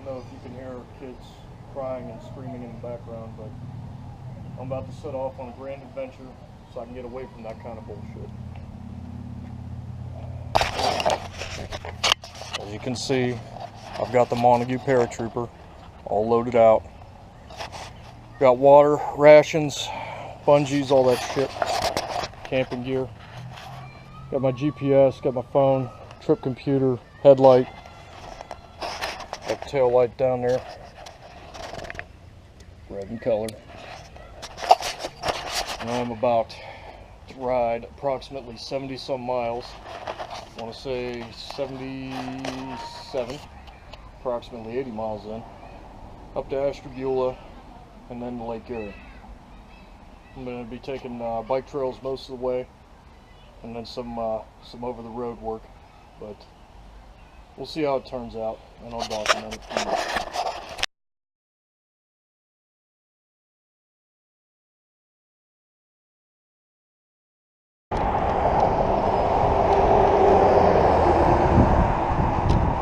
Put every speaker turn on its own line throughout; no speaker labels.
don't know if you can hear kids crying and screaming in the background, but I'm about to set off on a grand adventure so I can get away from that kind of bullshit. As you can see, I've got the Montague paratrooper all loaded out. Got water, rations, bungees, all that shit, camping gear. Got my GPS, got my phone, trip computer, headlight, got the tail light down there, red in color. And I'm about to ride approximately 70 some miles. I want to say 77, approximately 80 miles in, up to Ashtabula and then to Lake Erie. I'm going to be taking bike trails most of the way, and then some over the road work, but we'll see how it turns out, and I'll document it for you.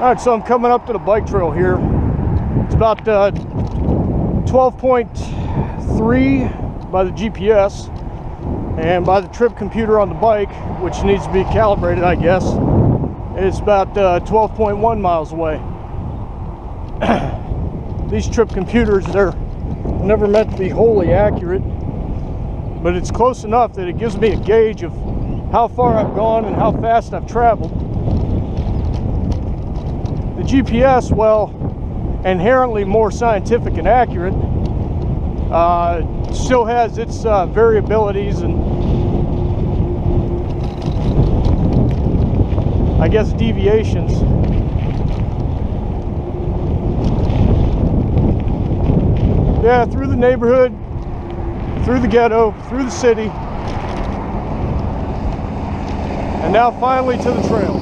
Alright, so I'm coming up to the bike trail here. It's about 12.3 by the GPS, and by the trip computer on the bike, which needs to be calibrated, I guess, it's about 12.1 miles away. These trip computers, they're never meant to be wholly accurate, but it's close enough that it gives me a gauge of how far I've gone and how fast I've traveled. The GPS, well, inherently more scientific and accurate, still has its variabilities and, I guess, deviations. Yeah, through the neighborhood, through the ghetto, through the city, and now finally to the trail.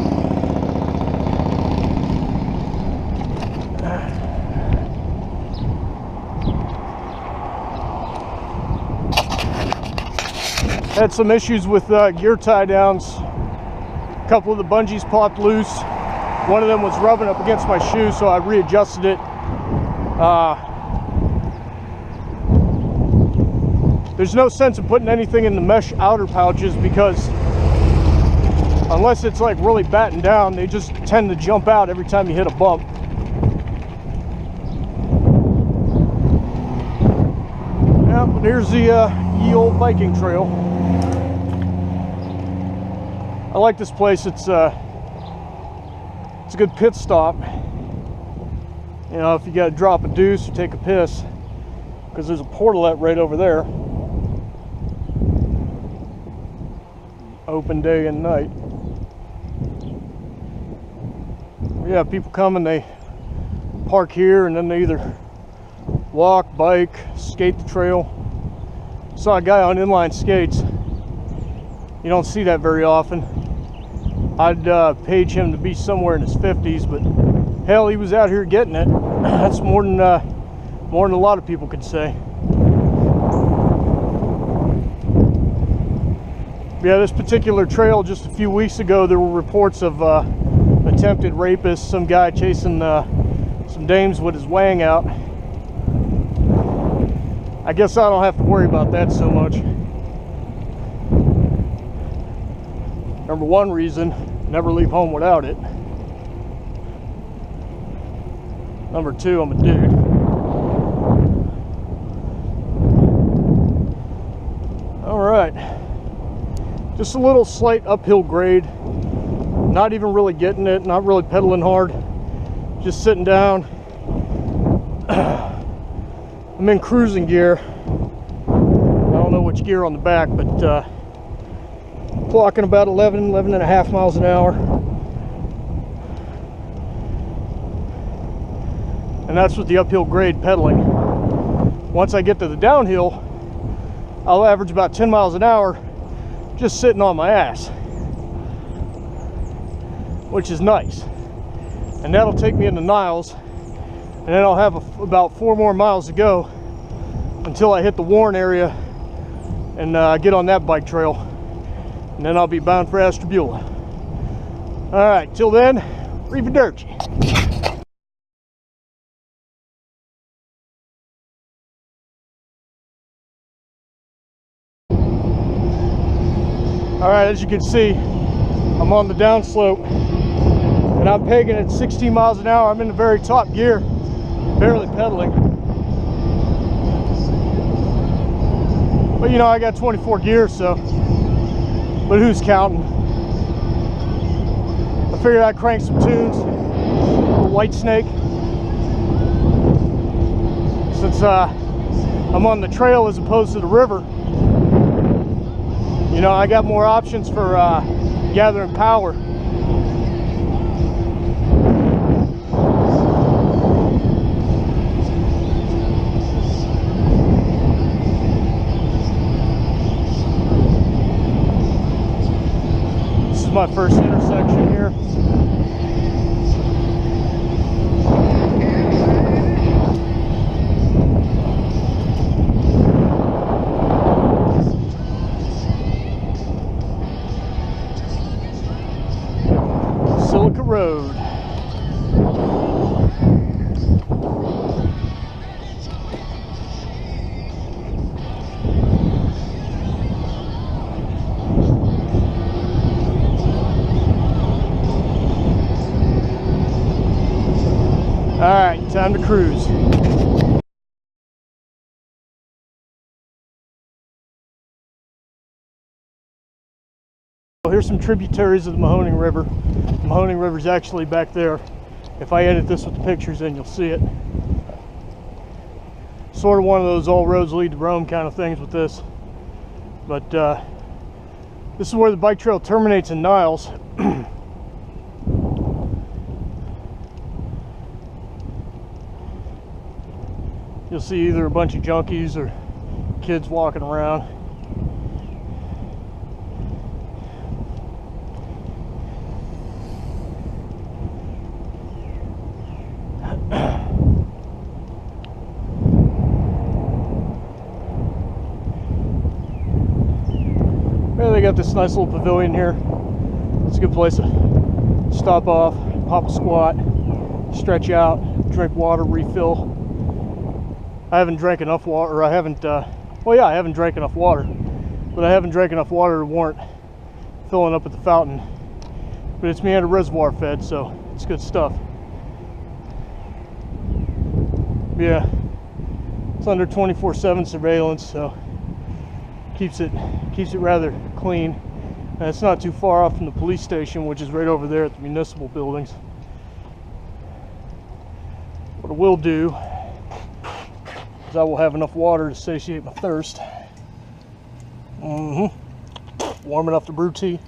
Had some issues with gear tie downs. A couple of the bungees popped loose. One of them was rubbing up against my shoe, so I readjusted it. There's no sense in putting anything in the mesh outer pouches because unless it's like really battened down, they just tend to jump out every time you hit a bump. Yeah, but here's the ye old biking trail. I like this place. It's a good pit stop. You know, if you got to drop a deuce or take a piss, because there's a portalet right over there. Open day and night. Yeah, people come and they park here, and then they either walk, bike, skate the trail. Saw a guy on inline skates. You don't see that very often. I'd page him to be somewhere in his 50s, but hell, he was out here getting it. That's more than a lot of people could say. Yeah, this particular trail, just a few weeks ago, there were reports of attempted rapists, some guy chasing some dames with his wang out. I guess I don't have to worry about that so much. Number one reason, never leave home without it. Number two, I'm a dude. All right, just a little slight uphill grade. Not even really getting it, not really pedaling hard. Just sitting down. I'm in cruising gear. I don't know which gear on the back, but clocking about 11 and a half miles an hour. And that's with the uphill grade pedaling. Once I get to the downhill, I'll average about 10 miles an hour just sitting on my ass, which is nice. And that'll take me into Niles, and then I'll have about 4 more miles to go until I hit the Warren area and get on that bike trail, and then I'll be bound for Ashtabula. All right, till then, arrivederci. Alright, as you can see, I'm on the downslope and I'm pegging at 16 miles an hour. I'm in the very top gear, barely pedaling. But you know, I got 24 gears, so, but who's counting? I figured I'd crank some tunes, a White Snake. Since I'm on the trail as opposed to the river, you know, I got more options for gathering power. This is my first intersection here. Road. All right, time to cruise. Here's some tributaries of the Mahoning River. The Mahoning River's actually back there. If I edit this with the pictures, then you'll see it. Sort of one of those all roads lead to Rome kind of things with this. But this is where the bike trail terminates in Niles. You'll see either a bunch of junkies or kids walking around. Well, they got this nice little pavilion here. It's a good place to stop off, pop a squat, stretch out, drink water, refill. I haven't drank enough water, or I haven't, well yeah, I haven't drank enough water, but I haven't drank enough water to warrant filling up at the fountain. But it's meander reservoir fed, so it's good stuff. Yeah, it's under 24/7 surveillance, so keeps it rather clean. And it's not too far off from the police station, which is right over there at the municipal buildings. What I will do is I will have enough water to satiate my thirst. Warm enough to brew tea.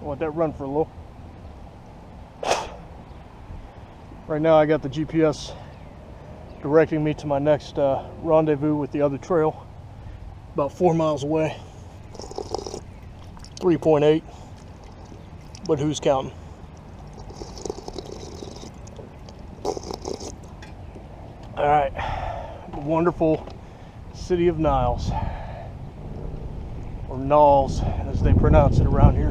I'll let that run for a little. Right now I got the GPS directing me to my next rendezvous with the other trail, about 4 miles away. 3.8, but who's counting? All right, the wonderful city of Niles, or Knowles as they pronounce it around here.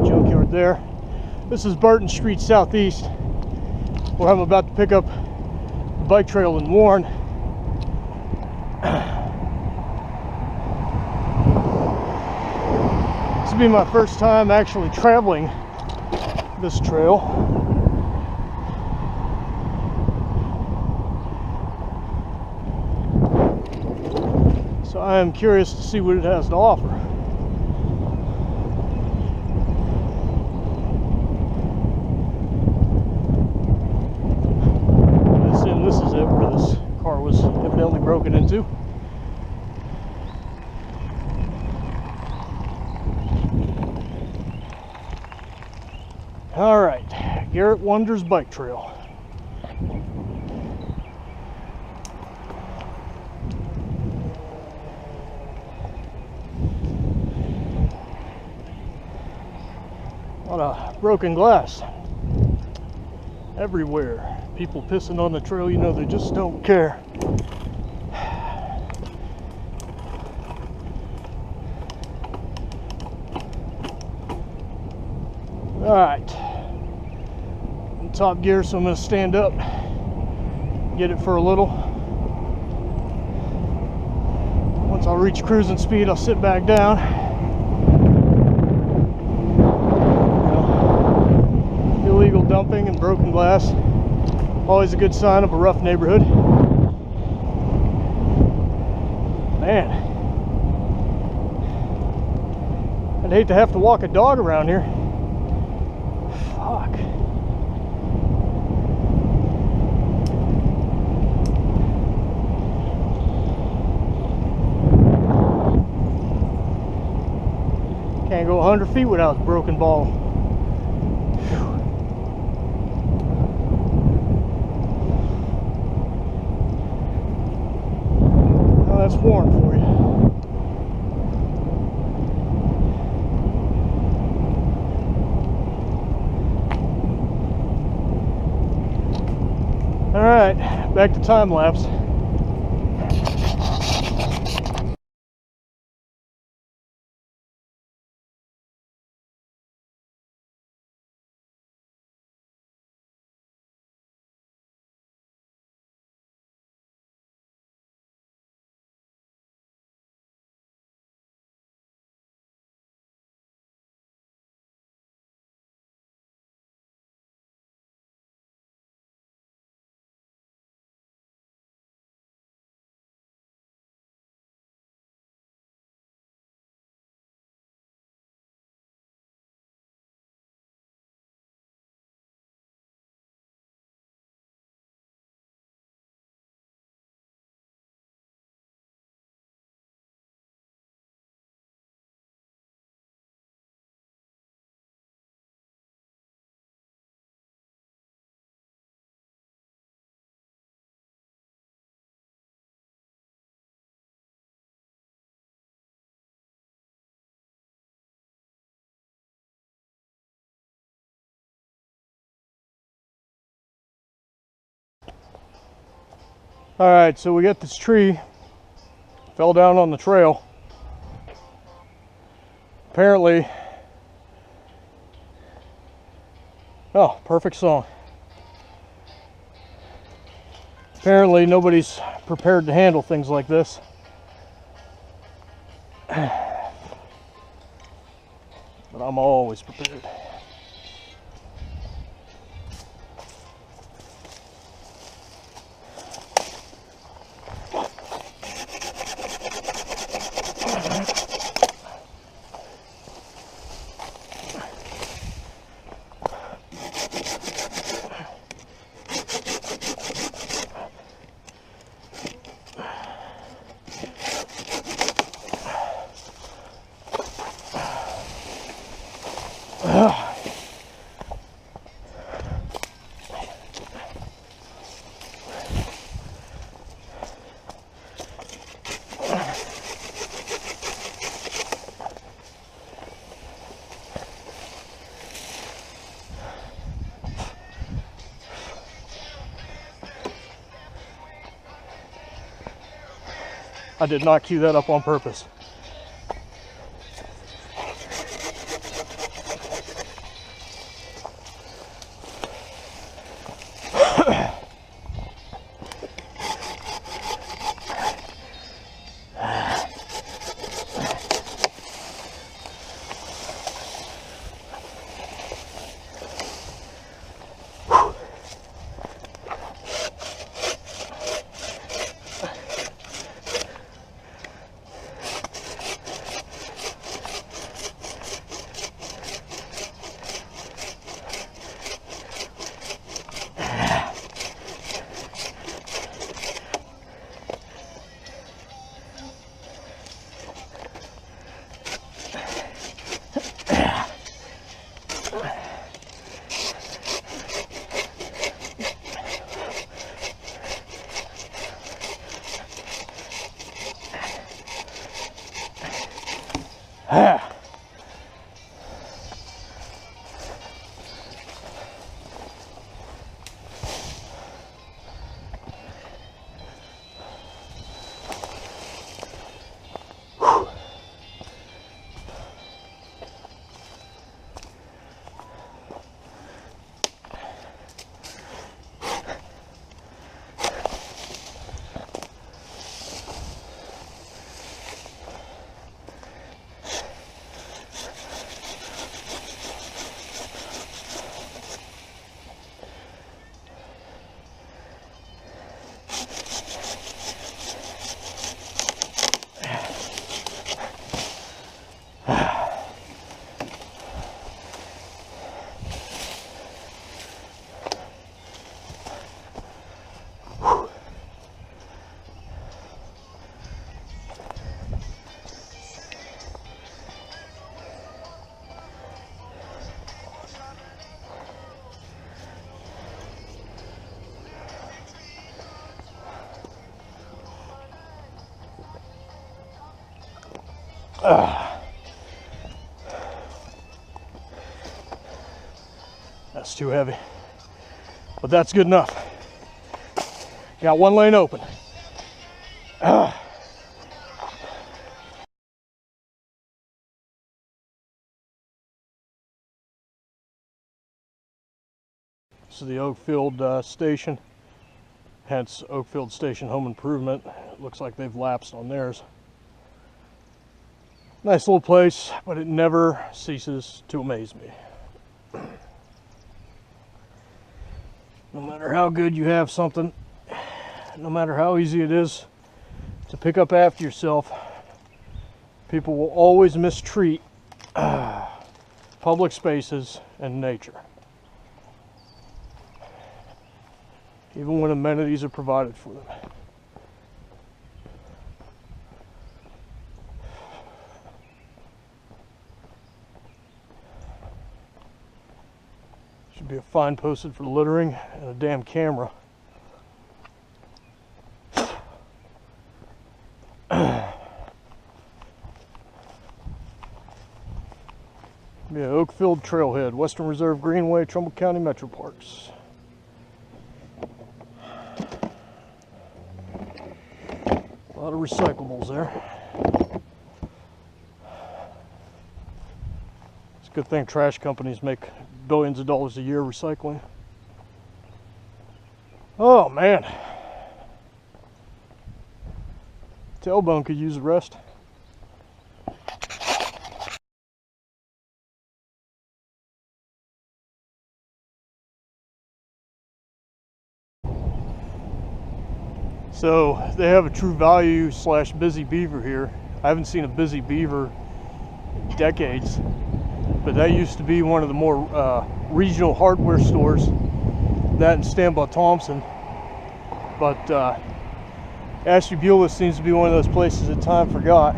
Junkyard there. This is Burton Street Southeast, where I'm about to pick up the bike trail in Warren. This will be my first time actually traveling this trail. So I am curious to see what it has to offer. This is it, where this car was evidently broken into. All right, Garrett Wonders Bike Trail. A lot of broken glass everywhere. People pissing on the trail, you know, they just don't care. All right, in top gear, so I'm going to stand up, get it for a little. Once I reach cruising speed, I'll sit back down. Illegal dumping and broken glass, always a good sign of a rough neighborhood. Man, I'd hate to have to walk a dog around here. Fuck. Can't go 100 feet without a broken ball. Well, that's Warren for you. All right, back to time lapse. All right, so we got this tree, fell down on the trail. Apparently, oh, perfect song. Apparently nobody's prepared to handle things like this. But I'm always prepared. I did not cue that up on purpose. That's too heavy, but that's good enough. Got one lane open. So the Oakfield station, hence Oakfield Station Home Improvement. It looks like they've lapsed on theirs. Nice little place, but it never ceases to amaze me. No matter how good you have something, no matter how easy it is to pick up after yourself, people will always mistreat public spaces and nature, even when amenities are provided for them. Should be a fine posted for littering and a damn camera. Yeah, Oakfield Trailhead, Western Reserve Greenway, Trumbull County Metro Parks. A lot of recyclables there. It's a good thing trash companies make billions of dollars a year recycling. Oh man. Tailbone could use a rest. So they have a True Value / Busy Beaver here. I haven't seen a Busy Beaver in decades, but that used to be one of the more regional hardware stores, that and Stanbaugh Thompson. But Ashtabula seems to be one of those places that time forgot.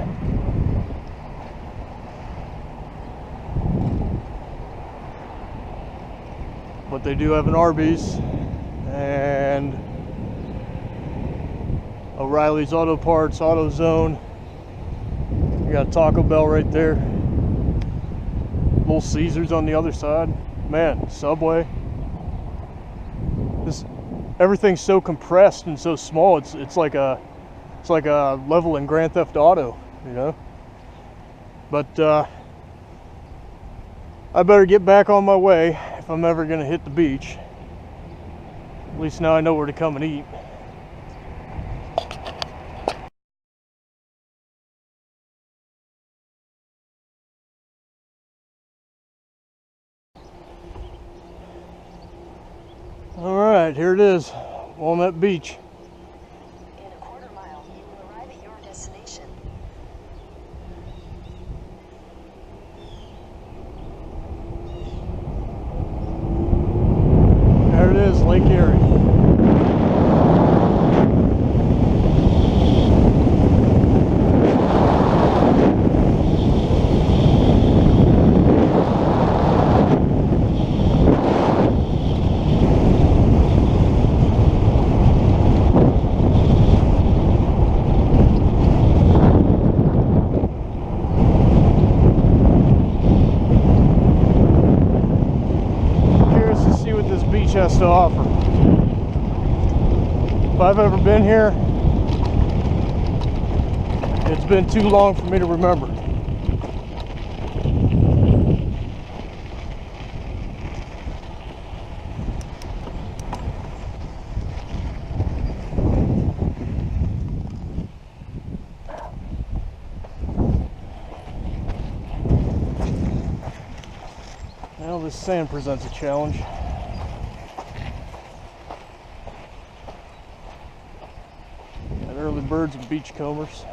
But they do have an Arby's and O'Reilly's Auto Parts, AutoZone. You got Taco Bell right there. Little Caesars on the other side. Man, Subway. Everything's so compressed and so small. It's like a level in Grand Theft Auto, you know. But I better get back on my way if I'm ever gonna hit the beach. At least now I know where to come and eat. All right, here it is, Walnut Beach.
In a quarter mile, you will arrive at your destination.
There it is, Lake Erie. Has to offer. If I've ever been here, it's been too long for me to remember. Well, this sand presents a challenge. Early birds and beachcombers.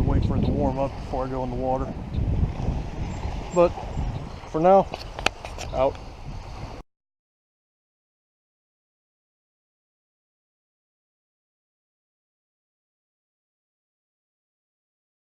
Wait for it to warm up before I go in the water. but for now, out.